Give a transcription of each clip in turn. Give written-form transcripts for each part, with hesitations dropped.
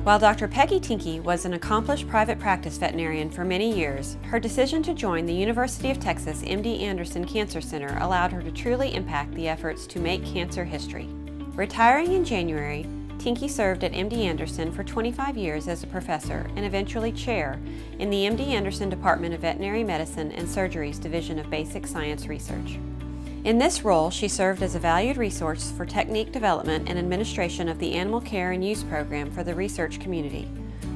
While Dr. Peggy Tinkey was an accomplished private practice veterinarian for many years, her decision to join the University of Texas MD Anderson Cancer Center allowed her to truly impact the efforts to make cancer history. Retiring in January, Tinkey served at MD Anderson for 25 years as a professor and eventually chair in the MD Anderson Department of Veterinary Medicine and Surgery's Division of Basic Science Research. In this role, she served as a valued resource for technique development and administration of the Animal Care and Use Program for the research community,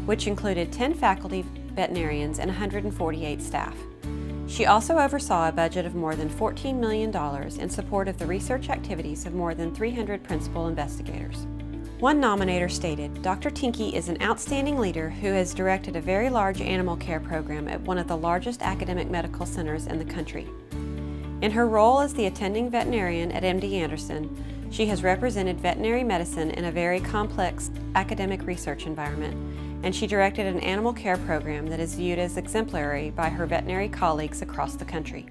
which included 10 faculty veterinarians and 148 staff. She also oversaw a budget of more than $14 million in support of the research activities of more than 300 principal investigators. One nominator stated, "Dr. Tinkey is an outstanding leader who has directed a very large animal care program at one of the largest academic medical centers in the country. In her role as the attending veterinarian at MD Anderson, she has represented veterinary medicine in a very complex academic research environment, and she directed an animal care program that is viewed as exemplary by her veterinary colleagues across the country.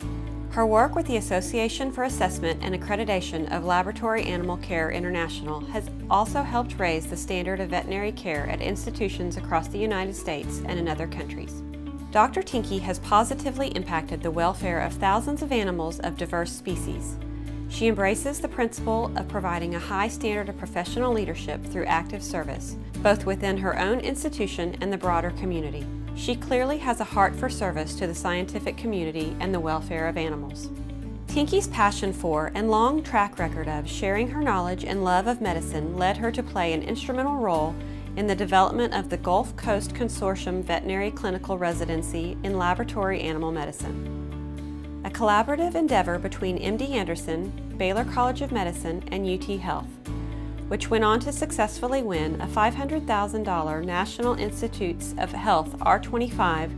Her work with the Association for Assessment and Accreditation of Laboratory Animal Care International has also helped raise the standard of veterinary care at institutions across the United States and in other countries. Dr. Tinkey has positively impacted the welfare of thousands of animals of diverse species. She embraces the principle of providing a high standard of professional leadership through active service, both within her own institution and the broader community. She clearly has a heart for service to the scientific community and the welfare of animals." Tinkey's passion for and long track record of sharing her knowledge and love of medicine led her to play an instrumental role in the development of the Gulf Coast Consortium Veterinary Clinical Residency in Laboratory Animal Medicine, a collaborative endeavor between MD Anderson, Baylor College of Medicine, and UT Health, which went on to successfully win a $500,000 National Institutes of Health R25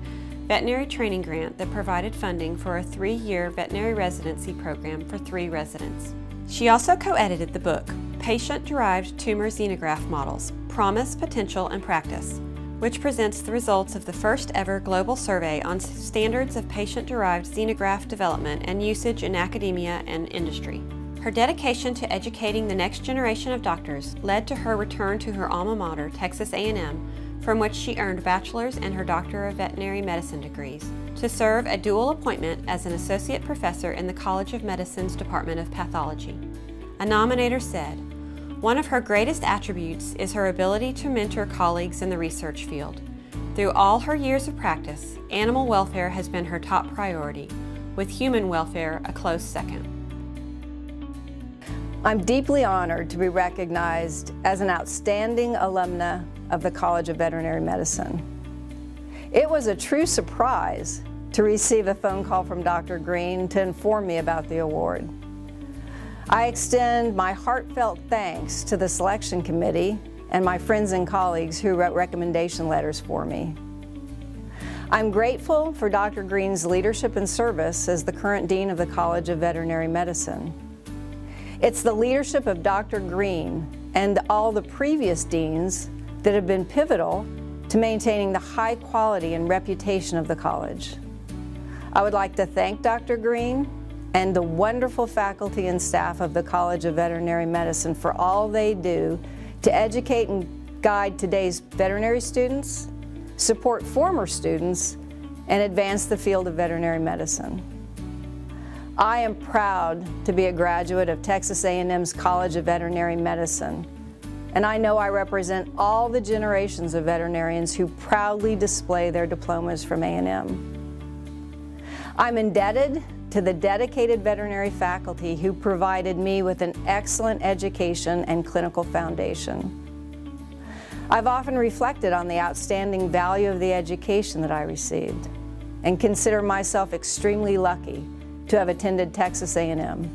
veterinary training grant that provided funding for a 3-year veterinary residency program for 3 residents. She also co-edited the book, Patient-Derived Tumor Xenograft Models, Promise, Potential, and Practice, which presents the results of the first ever global survey on standards of patient-derived xenograft development and usage in academia and industry. Her dedication to educating the next generation of doctors led to her return to her alma mater, Texas A&M, from which she earned bachelor's and her Doctor of Veterinary Medicine degrees, to serve a dual appointment as an associate professor in the College of Medicine's Department of Pathology. A nominator said, "One of her greatest attributes is her ability to mentor colleagues in the research field. Through all her years of practice, animal welfare has been her top priority, with human welfare a close second." I'm deeply honored to be recognized as an outstanding alumna of the College of Veterinary Medicine. It was a true surprise to receive a phone call from Dr. Green to inform me about the award. I extend my heartfelt thanks to the selection committee and my friends and colleagues who wrote recommendation letters for me. I'm grateful for Dr. Green's leadership and service as the current Dean of the College of Veterinary Medicine. It's the leadership of Dr. Green and all the previous deans that have been pivotal to maintaining the high quality and reputation of the college. I would like to thank Dr. Green and the wonderful faculty and staff of the College of Veterinary Medicine for all they do to educate and guide today's veterinary students, support former students, and advance the field of veterinary medicine. I am proud to be a graduate of Texas A&M's College of Veterinary Medicine, and I know I represent all the generations of veterinarians who proudly display their diplomas from A&M. I'm indebted to the dedicated veterinary faculty who provided me with an excellent education and clinical foundation. I've often reflected on the outstanding value of the education that I received and consider myself extremely lucky to have attended Texas A&M.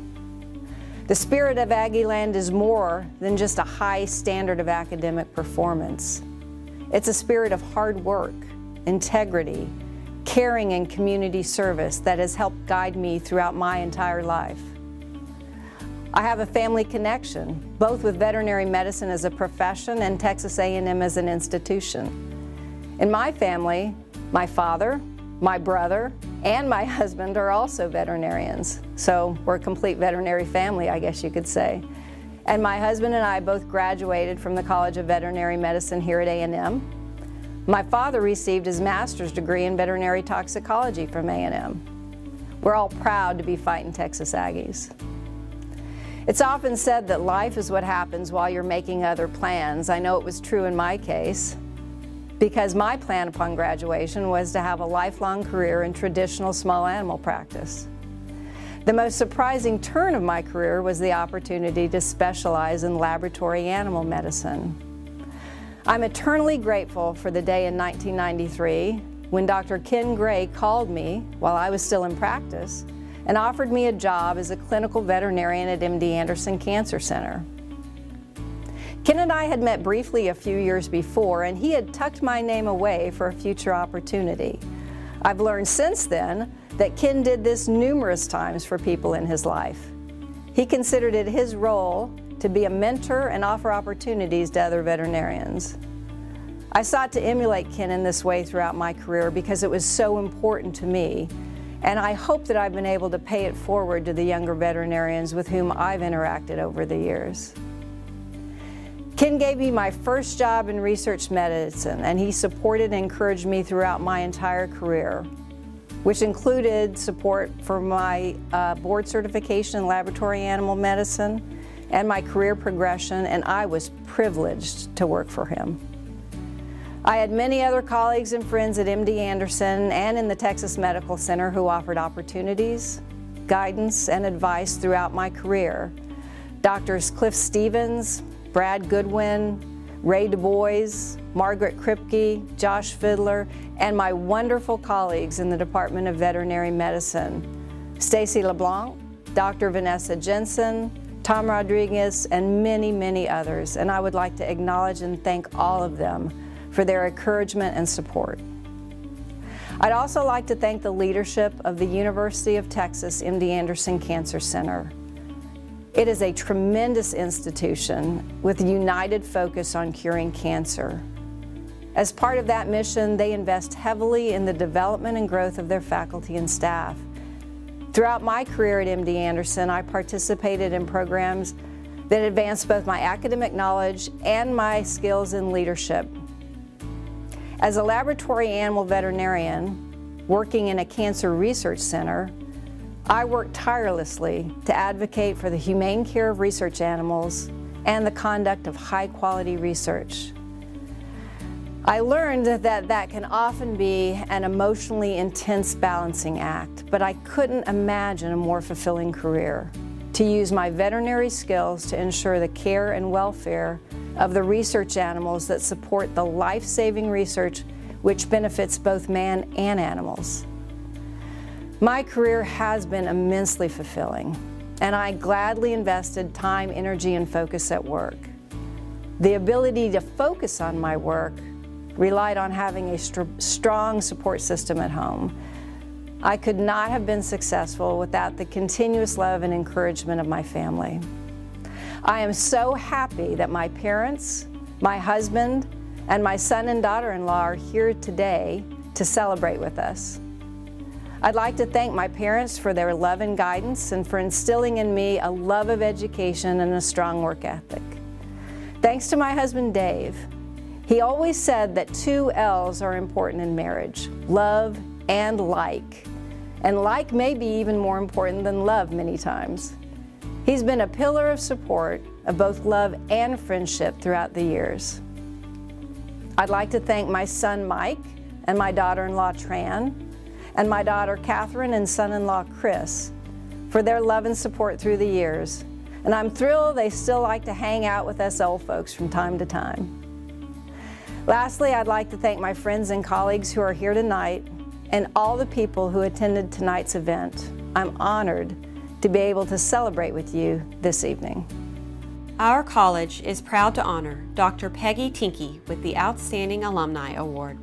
The spirit of Aggieland is more than just a high standard of academic performance. It's a spirit of hard work, integrity, caring, and community service that has helped guide me throughout my entire life. I have a family connection, both with veterinary medicine as a profession and Texas A&M as an institution. In my family, my father, my brother, and my husband are also veterinarians, so we're a complete veterinary family, I guess you could say. and my husband and I both graduated from the College of Veterinary Medicine here at A&M. My father received his master's degree in veterinary toxicology from A&M. We're all proud to be fighting Texas Aggies. It's often said that life is what happens while you're making other plans. I know it was true in my case, because my plan upon graduation was to have a lifelong career in traditional small animal practice. The most surprising turn of my career was the opportunity to specialize in laboratory animal medicine. I'm eternally grateful for the day in 1993 when Dr. Ken Gray called me while I was still in practice and offered me a job as a clinical veterinarian at MD Anderson Cancer Center. Ken and I had met briefly a few years before, and he had tucked my name away for a future opportunity. I've learned since then that Ken did this numerous times for people in his life. He considered it his role to be a mentor and offer opportunities to other veterinarians. I sought to emulate Ken in this way throughout my career because it was so important to me, and I hope that I've been able to pay it forward to the younger veterinarians with whom I've interacted over the years. Ken gave me my first job in research medicine, and he supported and encouraged me throughout my entire career, which included support for my board certification in laboratory animal medicine and my career progression, and I was privileged to work for him. I had many other colleagues and friends at MD Anderson and in the Texas Medical Center who offered opportunities, guidance, and advice throughout my career. Doctors Cliff Stevens, Brad Goodwin, Ray Du Bois, Margaret Kripke, Josh Fiddler, and my wonderful colleagues in the Department of Veterinary Medicine, Stacy LeBlanc, Dr. Vanessa Jensen, Tom Rodriguez, and many, many others. And I would like to acknowledge and thank all of them for their encouragement and support. I'd also like to thank the leadership of the University of Texas MD Anderson Cancer Center. It is a tremendous institution with a united focus on curing cancer. As part of that mission, they invest heavily in the development and growth of their faculty and staff. Throughout my career at MD Anderson, I participated in programs that advanced both my academic knowledge and my skills in leadership. As a laboratory animal veterinarian working in a cancer research center, I worked tirelessly to advocate for the humane care of research animals and the conduct of high-quality research. I learned that can often be an emotionally intense balancing act, but I couldn't imagine a more fulfilling career: to use my veterinary skills to ensure the care and welfare of the research animals that support the life-saving research which benefits both man and animals. My career has been immensely fulfilling, and I gladly invested time, energy, and focus at work. The ability to focus on my work relied on having a strong support system at home. I could not have been successful without the continuous love and encouragement of my family. I am so happy that my parents, my husband, and my son and daughter-in-law are here today to celebrate with us. I'd like to thank my parents for their love and guidance and for instilling in me a love of education and a strong work ethic. Thanks to my husband, Dave. He always said that 2 L's are important in marriage: love and like. And like may be even more important than love many times. He's been a pillar of support of both love and friendship throughout the years. I'd like to thank my son, Mike, and my daughter-in-law, Tran, and my daughter, Catherine, and son-in-law, Chris, for their love and support through the years. And I'm thrilled they still like to hang out with us old folks from time to time. Lastly, I'd like to thank my friends and colleagues who are here tonight and all the people who attended tonight's event. I'm honored to be able to celebrate with you this evening. Our college is proud to honor Dr. Peggy Tinkey with the Outstanding Alumni Award.